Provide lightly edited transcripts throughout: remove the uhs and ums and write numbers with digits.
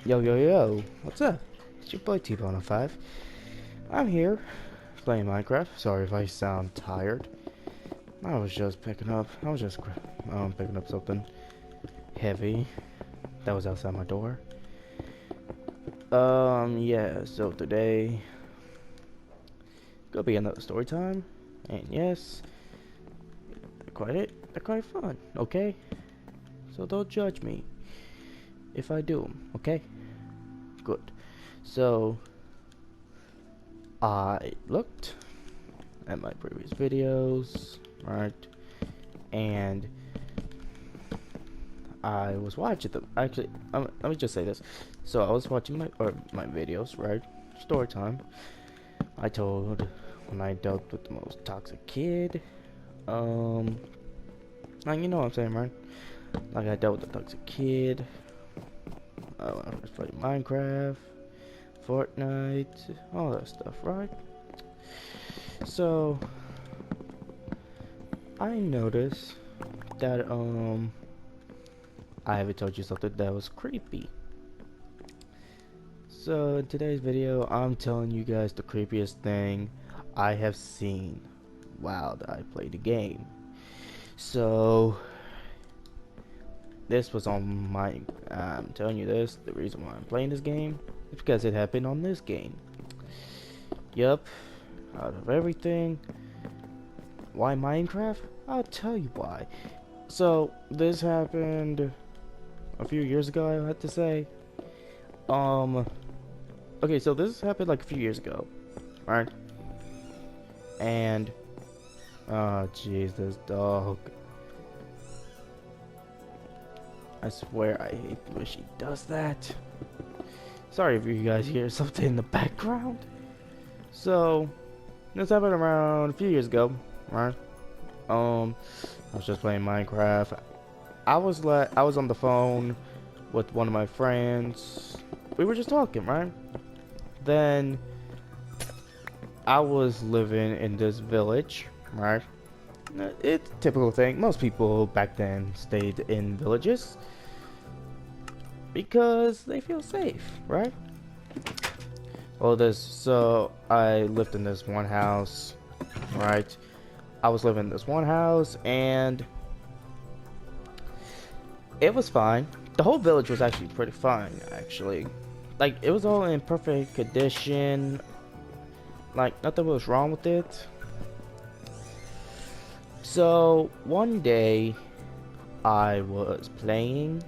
Yo, yo, yo, what's up? It's your boy T-Bone05. I'm here, playing Minecraft. Sorry if I sound tired. I was just picking up something heavy that was outside my door. Yeah, so today, gonna be another story time. And yes, they're quite fun, okay? So don't judge me if I do 'em, okay? Good. So, I looked at my previous videos, right? And I was watching them. Actually, let me just say this. So I was watching my videos, right? Story time. I told when I dealt with the most toxic kid. Like you know what I'm saying, right? Like I dealt with the toxic kid. When I was playing Minecraft, Fortnite, all that stuff, right? So I noticed that I haven't told you something that was creepy. So in today's video, I'm telling you guys the creepiest thing I have seen while I played the game. So this was on my, I'm telling you this, the reason why I'm playing this game is because it happened on this game. Yup, out of everything. Why Minecraft? I'll tell you why. So this happened a few years ago, I have to say. Okay, so this happened like a few years ago, right? And, oh jeez, this dog. I swear I hate the way she does that. Sorry if you guys hear something in the background. So, this happened around a few years ago, right? I was just playing Minecraft. I was on the phone with one of my friends. We were just talking, right? Then I was living in this village, right? It's a typical thing. Most people back then stayed in villages because they feel safe, right? So I lived in this one house, right? I was living in this one house and it was fine. The whole village was actually pretty fine, actually. Like, it was all in perfect condition. Like, nothing was wrong with it. So, one day, I was playing.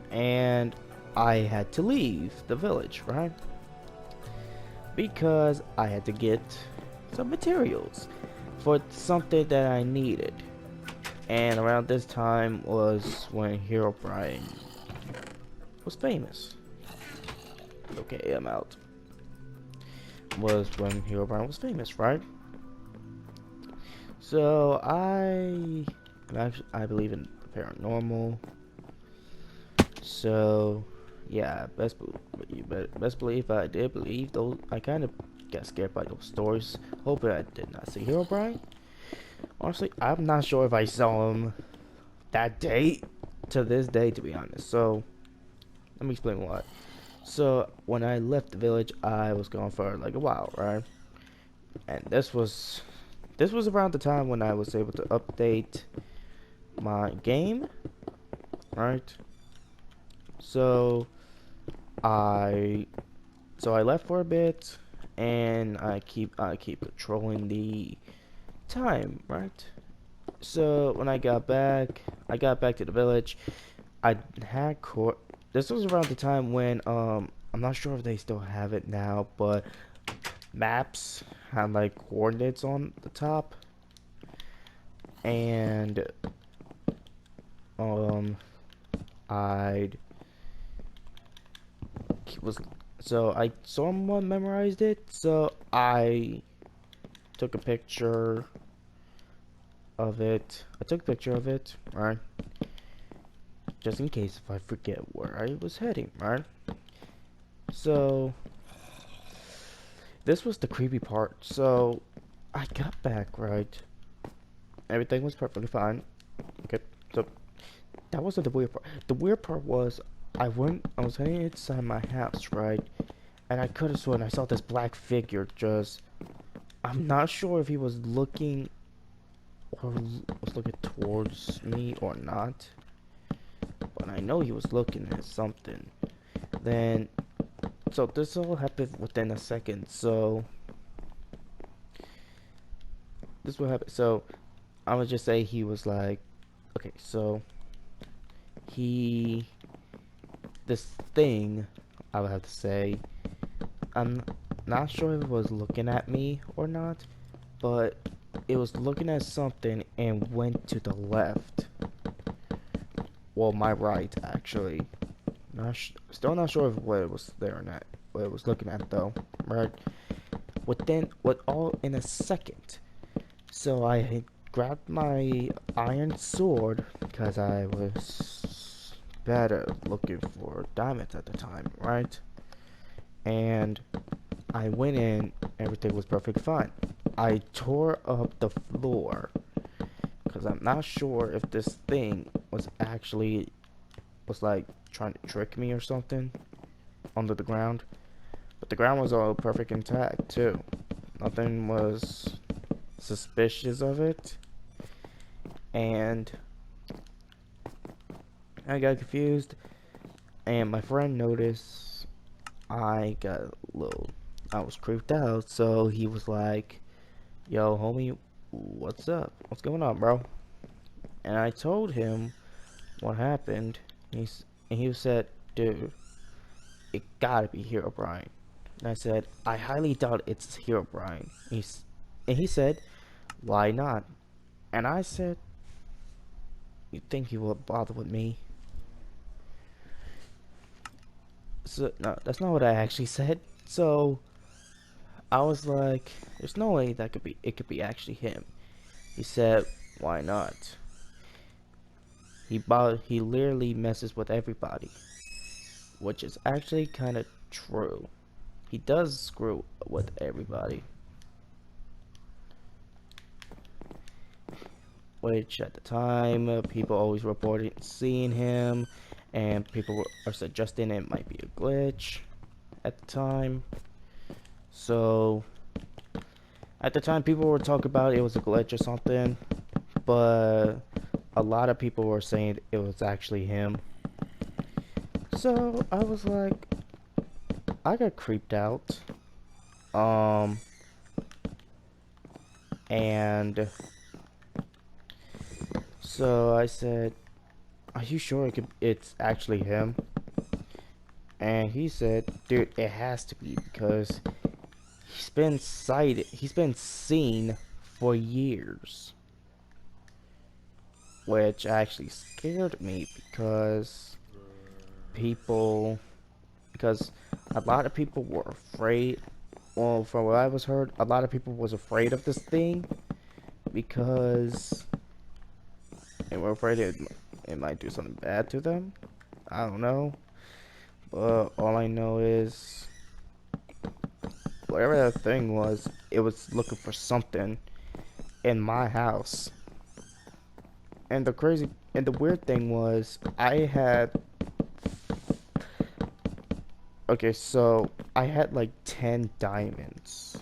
And I had to leave the village, right? Because I had to get some materials for something that I needed. And around this time was when Herobrine was famous. Okay, I'm out. Was when Herobrine was famous, right? So I believe in paranormal. So yeah, best believe I did believe those. I kind of got scared by those stories. Hoping I did not see Herobrine. Honestly, I'm not sure if I saw him that day to this day, to be honest. So let me explain why. So when I left the village, I was gone for like a while, right? And this was around the time when I was able to update my game, right? So I I left for a bit, and I keep controlling the time, right? So when I got back to the village. I had court. This was around the time when I'm not sure if they still have it now, but maps had like coordinates on the top, and um I was so I somewhat memorized it. So I took a picture of it. Right? Just in case if I forget where I was heading, right? So this was the creepy part. So I got back, right? Everything was perfectly fine. Okay, so that wasn't the weird part. The weird part was I was heading inside my house, right? And I could have sworn I saw this black figure just, I'm not sure if he was looking or was looking towards me or not, but I know he was looking at something. Then, so this all happened within a second, so this will happen. So I would just say he was like, okay, so he, this thing, I would have to say, I'm not sure if it was looking at me or not, but it was looking at something and went to the left. Well, my right, actually. Still not sure if what it was there or not. What it was looking at, though. Right? All in a second. So I had grabbed my iron sword because I was better looking for diamonds at the time, right? And I went in, everything was perfectly fine. I tore up the floor because I'm not sure if this thing was like trying to trick me or something under the ground. But the ground was all perfect intact too. Nothing was suspicious of it. And I got confused, and my friend noticed I was creeped out, so he was like, yo, homie, what's up? What's going on, bro? And I told him what happened. And he said, dude, it gotta be Herobrine. And I said, I highly doubt it's Herobrine. And he said, why not? And I said, you think he will bother with me? So, no, that's not what I actually said. So, I was like, there's no way it could be actually him. He said, why not? He literally messes with everybody, which is actually kind of true. He does screw with everybody, which at the time people always reported seeing him, and people are suggesting it might be a glitch at the time. So at the time people were talking about it was a glitch or something, but a lot of people were saying it was actually him. So I was like, I got creeped out. And so I said, are you sure it's actually him? And he said, dude, it has to be, because he's been seen for years. Which actually scared me because a lot of people were afraid. Well, from what I was heard, a lot of people was afraid of this thing because they were afraid it might do something bad to them. I don't know, but all I know is whatever that thing was, it was looking for something in my house. And the weird thing was, okay, so I had like 10 diamonds.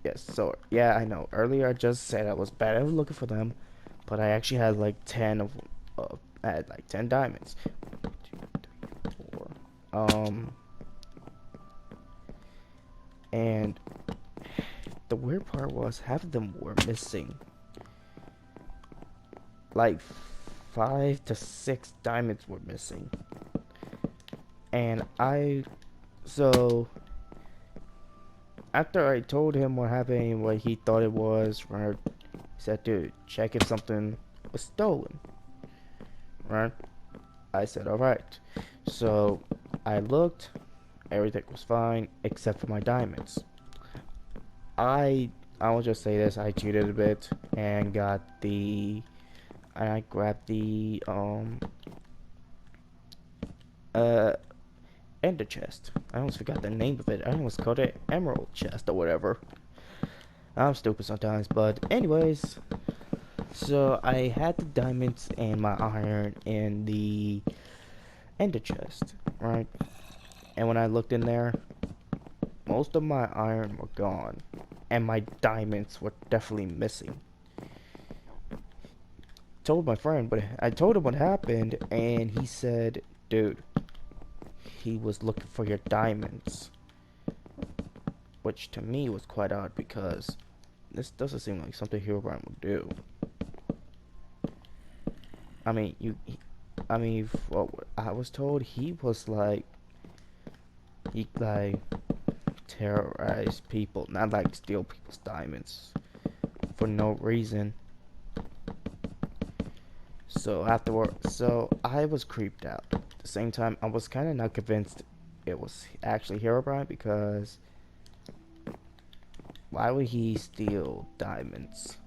Yes, so yeah, I know. Earlier I just said I was bad at looking for them, but I actually had like 10 of I had like 10 diamonds. 1, 2, 3, 4. And the weird part was half of them were missing. Like 5 to 6 diamonds were missing. And so after I told him what happened, what he thought it was, right, he said, dude, check if something was stolen, right? I said, alright. So I looked, everything was fine except for my diamonds. I will just say this, I cheated a bit and I grabbed the ender chest. I almost forgot the name of it. I almost called it emerald chest or whatever. I'm stupid sometimes, but anyways, So I had the diamonds and my iron in the ender chest, right? And when I looked in there, most of my iron were gone, and my diamonds were definitely missing. Told my friend, but I told him what happened, and he said, "Dude, he was looking for your diamonds," which to me was quite odd because this doesn't seem like something Herobrine would do. I mean, what I was told, he was like, he like terrorize people, not like steal people's diamonds for no reason. So I was creeped out. At the same time, I was kind of not convinced it was actually Herobrine because why would he steal diamonds?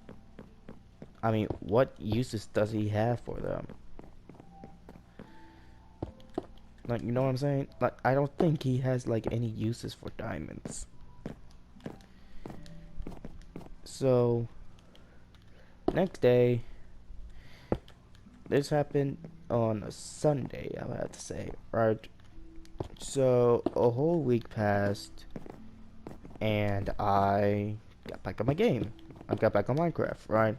I mean, what uses does he have for them? Like, you know what I'm saying? Like, I don't think he has like any uses for diamonds. So, next day, this happened on a Sunday, I would have to say, right? So, a whole week passed, and I got back on my game. I got back on Minecraft, right?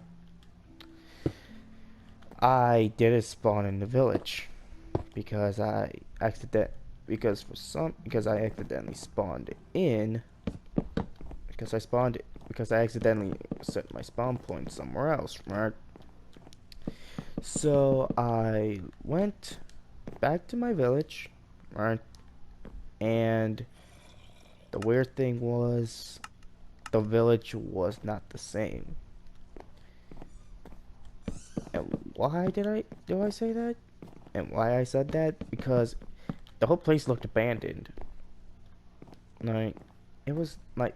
I didn't spawn in the village because because I accidentally spawned in because I accidentally set my spawn point somewhere else, right? So I went back to my village, right? And the weird thing was the village was not the same. And why do I say that? And why I said that? Because the whole place looked abandoned. Like, it was like,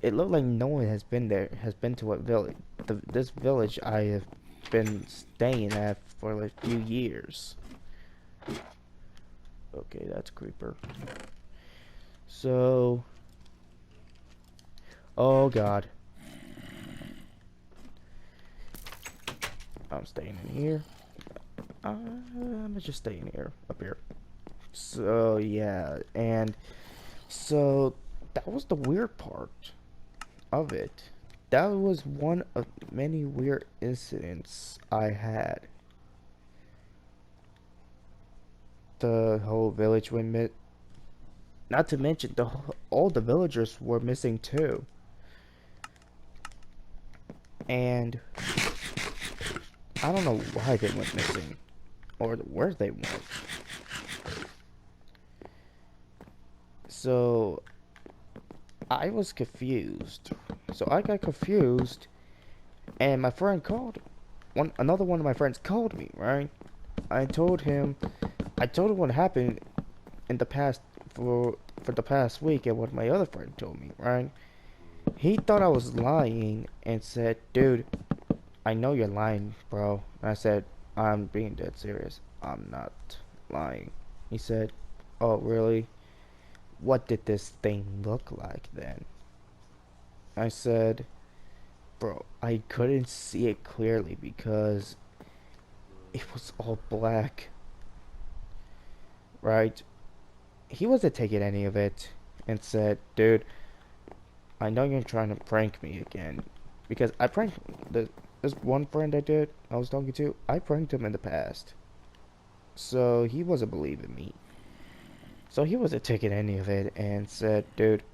it looked like no one has been to what village. This village I have been staying at for like a few years. Okay, that's creeper. So, oh god, I'm staying in here. I'm just staying here, up here. So yeah, and so that was the weird part of it. That was one of many weird incidents I had. The whole village went not to mention all the villagers were missing too. And I don't know why they went missing or where they went. So I was confused. So I got confused and my friend called another one of my friends called me, right? I told him what happened in the past for the past week and what my other friend told me, right? He thought I was lying and said, "Dude, I know you're lying, bro." And I said, "I'm being dead serious. I'm not lying." He said, "Oh, really? What did this thing look like then?" I said, "Bro, I couldn't see it clearly because it was all black." Right? He wasn't taking any of it and said, "Dude, I know you're trying to prank me again." Because I pranked this one friend I was talking to, I pranked him in the past. So he wasn't believing me. So he wasn't taking any of it and said, "Dude,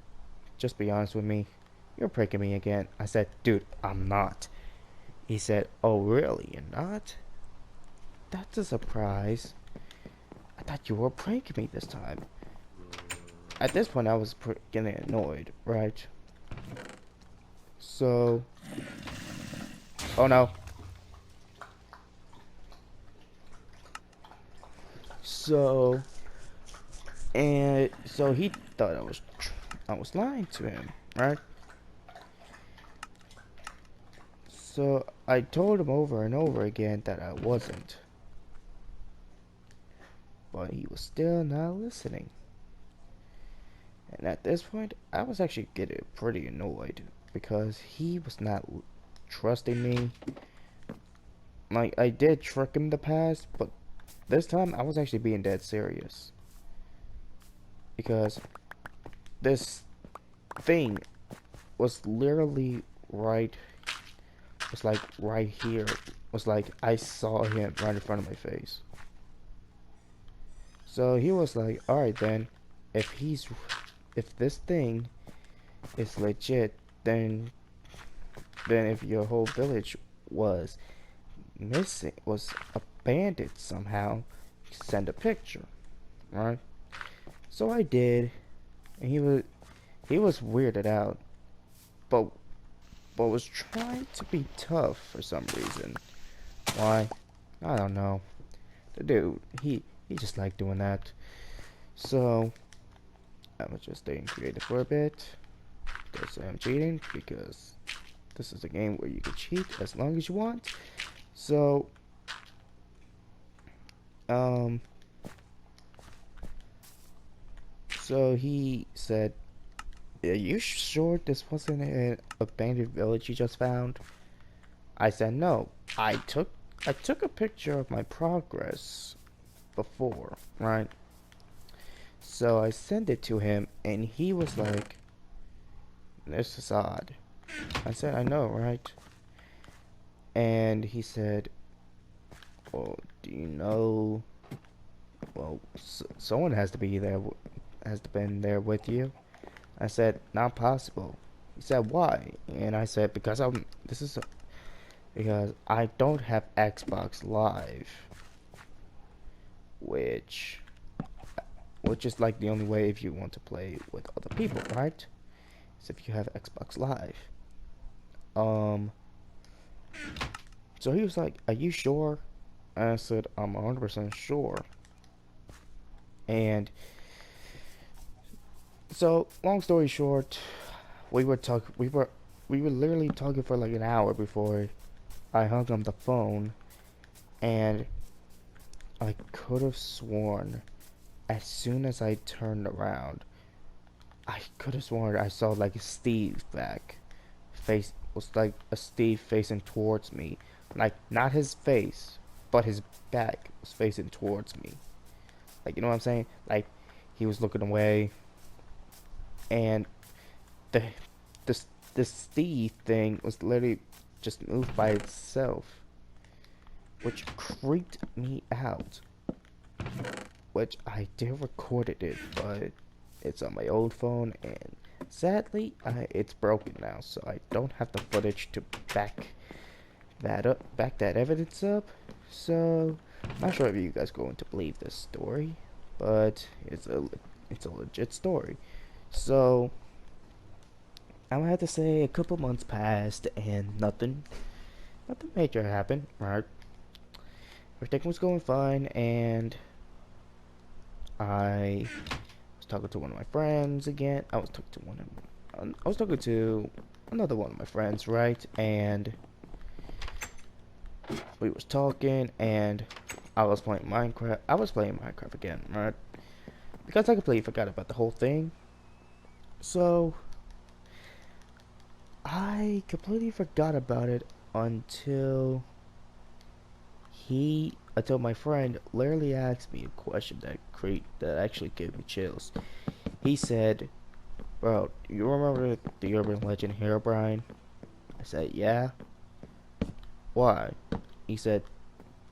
just be honest with me. You're pranking me again." I said, "Dude, I'm not." He said, "Oh, really? You're not? That's a surprise. I thought you were pranking me this time." At this point, I was getting annoyed, right? So, oh no. So, and so he thought I was lying to him, right? So I told him over and over again that I wasn't, but he was still not listening. And at this point, I was actually getting pretty annoyed because he was not trusting me, Like, I did trick him in the past, but this time I was actually being dead serious. Because this thing was literally was like right here. Was like I saw him right in front of my face. So he was like, alright then, if this thing is legit, then if your whole village was was abandoned somehow, send a picture, right? So I did, and he was weirded out, but was trying to be tough for some reason. Why? I don't know. The dude, he just liked doing that. So I was just staying creative for a bit. Don't say I'm cheating because this is a game where you can cheat as long as you want. So um so he said, are you sure this wasn't an abandoned village you just found? I said no. I took a picture of my progress before, right? So I sent it to him and he was like, this is odd. I said, I know, right? And he said, well, do you know, well, someone has to be there, has to been there with you. I said, not possible. He said, why? And I said, because because I don't have Xbox Live, which is like the only way if you want to play with other people, right? So if you have Xbox Live. So he was like, are you sure? And I said, I'm 100% sure. And so, long story short, we were literally talking for like an hour before I hung up the phone, and I could have sworn as soon as I turned around, I could have sworn I saw like Steve back. Face was like a Steve facing towards me. Like, not his face, but his back was facing towards me. Like, you know what I'm saying? Like, he was looking away, and the the Steve thing was literally just moved by itself, which creeped me out. Which I did recorded it, but it's on my old phone, and sadly, it's broken now, so I don't have the footage to back that evidence up. So, not sure if you guys are going to believe this story, but it's a legit story. So, I'm gonna have to say a couple months passed and nothing major happened. Right, everything was going fine, and I was talking to one of my friends again. I was talking to another one of my friends, right? And we was talking, and I was playing Minecraft. I was playing Minecraft again, right? Because I completely forgot about the whole thing. So I completely forgot about it until my friend literally asked me a question that actually gave me chills. He said, bro, you remember the urban legend Herobrine? I said, yeah. Why? He said,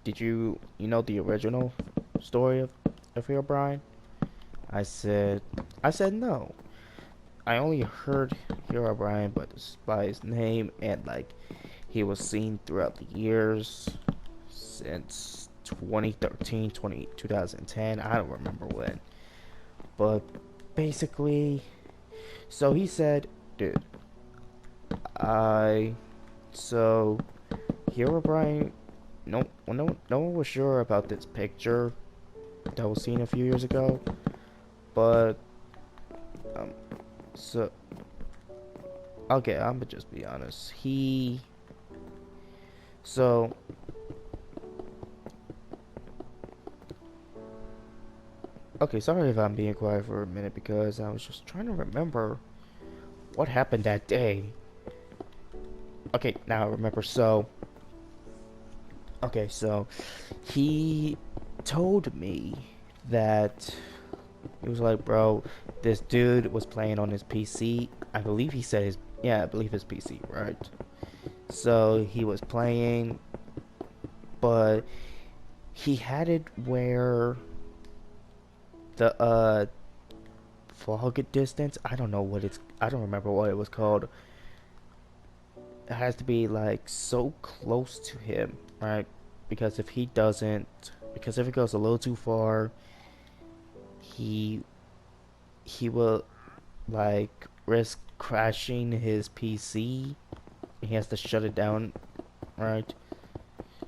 did you know the original story of Herobrine? I said no. I only heard Herobrine by his name, and like he was seen throughout the years since 2013, 2010. I don't remember when. But basically, so he said, dude, so Herobrine, no one was sure about this picture that was seen a few years ago, but um, so okay, I'm gonna just be honest. So okay, sorry if I'm being quiet for a minute because I was just trying to remember what happened that day. Okay, now I remember. So Okay, so he told me that he was like, bro, this dude was playing on his PC. I believe he said his, yeah, I believe his PC, right? So he was playing, but he had it where the fog distance, I don't know what it's, I don't remember what it was called. It has to be like so close to him, right? Because if he doesn't, because if it goes a little too far, he he will like risk crashing his PC. He has to shut it down, right?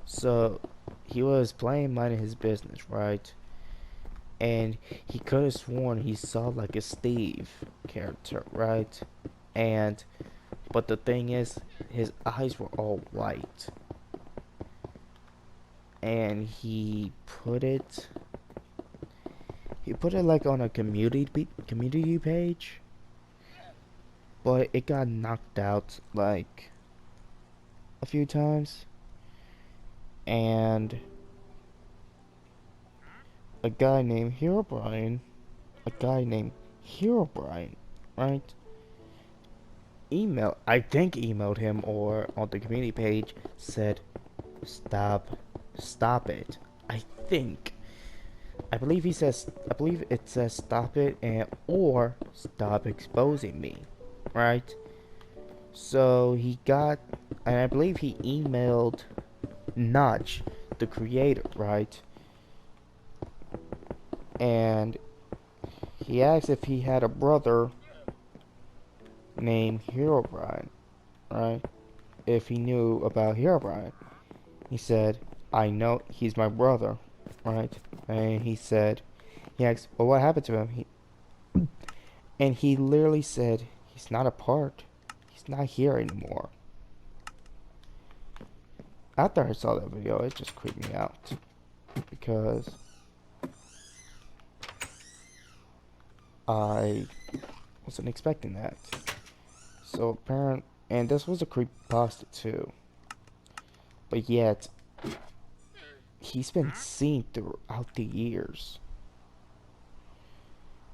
So he was playing minding his business, right? And he could have sworn he saw like a Steve character, right? And but the thing is, his eyes were all white, and he put it like on a community page, but it got knocked out like a few times, and a guy named Herobrine, a guy named Herobrine, right? I think emailed him or on the community page said, stop it. I think. I believe it says stop it and or stop exposing me, right? So he got, and I believe he emailed Notch, the creator, right? And he asked if he had a brother named Herobrine, right? If he knew about Herobrine. He said, I know he's my brother, right? And he asked, well, what happened to him? And he literally said, he's not a part. He's not here anymore. After I saw that video, it just creeped me out. Because I wasn't expecting that. So apparent, and this was a creepypasta too. But yet, he's been seen throughout the years.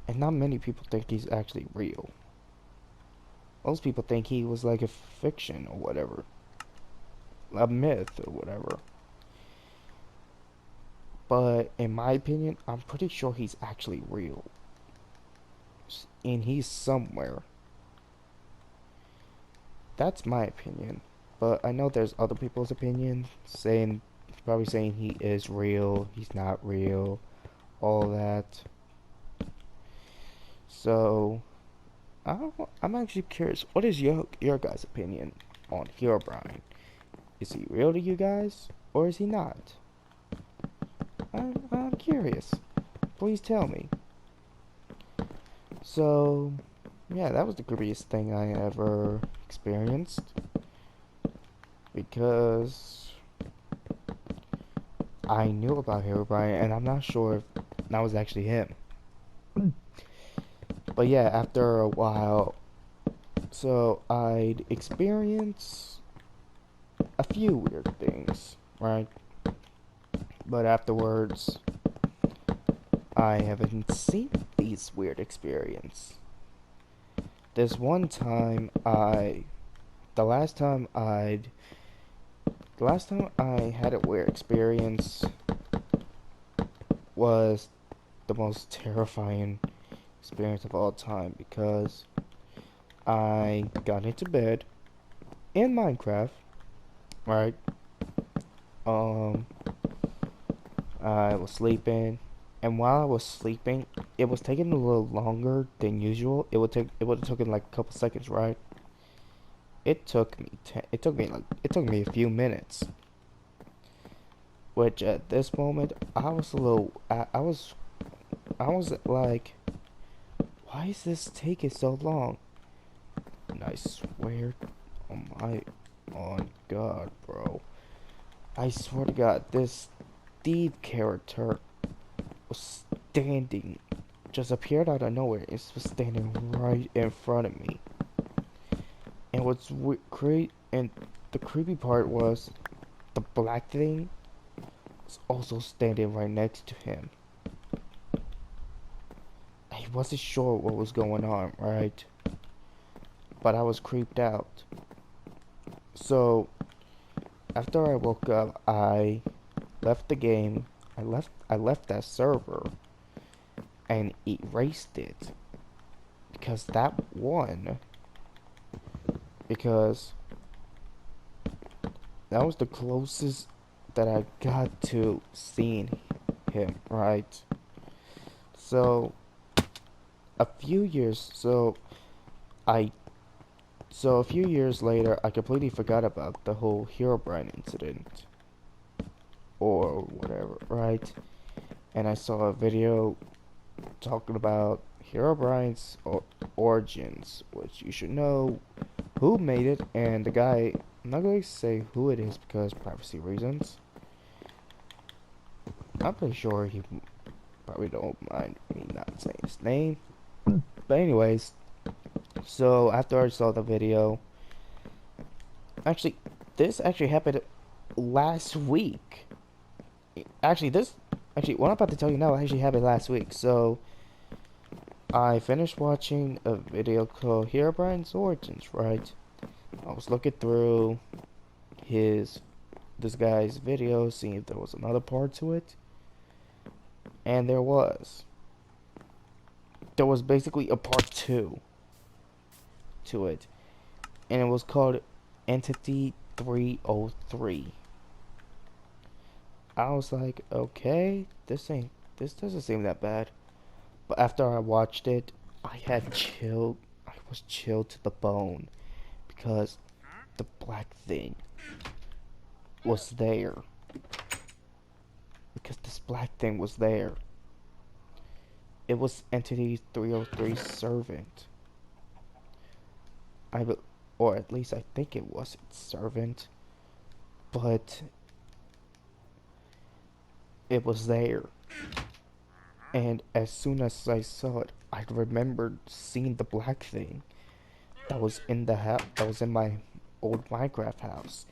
And not many people think he's actually real. Most people think he was like a fiction or whatever. A myth or whatever. But in my opinion, I'm pretty sure he's actually real. And he's somewhere. That's my opinion. But I know there's other people's opinions probably saying he is real, he's not real, all that. So, I'm actually curious. What is your guys' opinion on Herobrine? Is he real to you guys, or is he not? I'm curious. Please tell me. So, yeah, that was the creepiest thing I ever experienced. Because I knew about Herobrine, and I'm not sure if that was actually him. But yeah, after a while, so I'd experience a few weird things, right? But afterwards, I haven't seen these weird experiences. This one time the last time I had a weird experience was the most terrifying experience of all time because I got into bed in Minecraft, right? I was sleeping, and while I was sleeping, it was taking a little longer than usual. It would have taken like a couple seconds, right? It took me a few minutes. Which at this moment, I was like, why is this taking so long? And I swear, on God, bro. I swear to God, this Steve character was just appeared out of nowhere. It was standing right in front of me. And and the creepy part was the black thing was also standing right next to him. He wasn't sure what was going on, right? But I was creeped out. So after I woke up, I left the game. I left that server and erased it because because that was the closest that I got to seeing him, right? So a few years I a few years later I completely forgot about the whole Herobrine incident or whatever, right? And I saw a video talking about Herobrine's origins, which you should know who made it, and the guy, I'm not going to say who it is because privacy reasons. I'm pretty sure he probably don't mind me not saying his name. But anyways, so after I saw the video, this actually happened last week. What I'm about to tell you now actually happened last week. So I finished watching a video called Herobrine's Origins, right? I was looking through this guy's video, seeing if there was another part to it. And there was. There was basically a part 2 to it. And it was called Entity 303. I was like, okay, this doesn't seem that bad. But after I watched it, I was chilled to the bone because the black thing was there. Because this black thing was there. It was Entity 303's servant. Or at least I think it was its servant. But it was there. And as soon as I saw it, I remembered seeing the black thing that was in my old Minecraft house.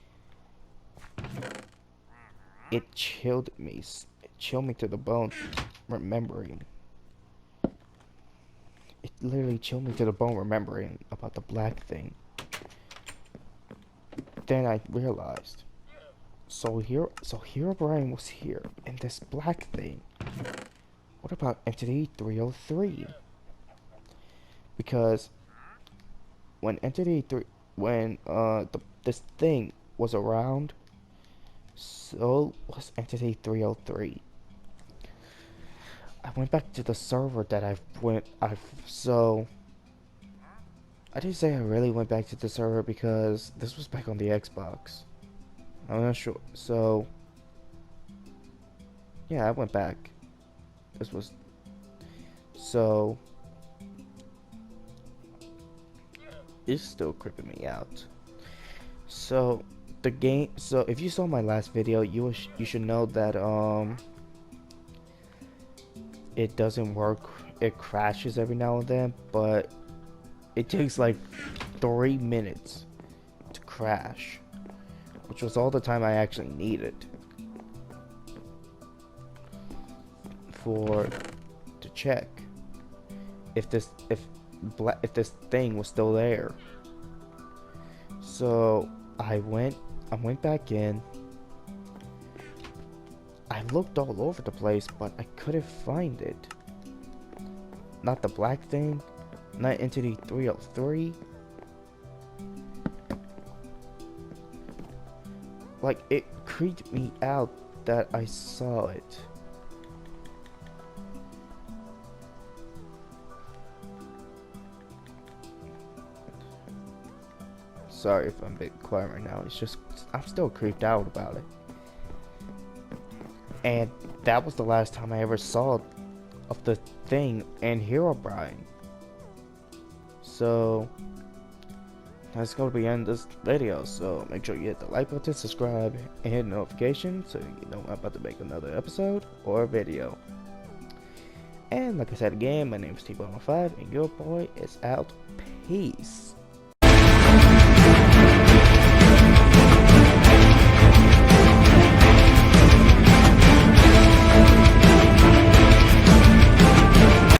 It chilled me to the bone, remembering. It literally chilled me to the bone, remembering about the black thing. Then I realized, so Herobrine was here, and this black thing. What about Entity 303? Because when this thing was around, so was Entity 303. I went back to the server that I didn't say I really went back to the server because this was back on the Xbox. I'm not sure. So yeah, I went back. So it's still creeping me out. So if you saw my last video, you should know that it doesn't work. It crashes every now and then, but it takes like 3 minutes to crash, which was all the time I actually needed to check if this thing was still there. So I went back in. I looked all over the place, but I couldn't find it. Not the black thing, not Entity 303. Like, it creeped me out that I saw it. Sorry if I'm a bit quiet right now. It's just, I'm still creeped out about it. And that was the last time I ever saw of the thing in Herobrine. So that's going to be the end of this video. So make sure you hit the like button, subscribe, and hit the notification so you know I'm about to make another episode or video. And like I said again, my name is T-Bone5 and your boy is out. Peace.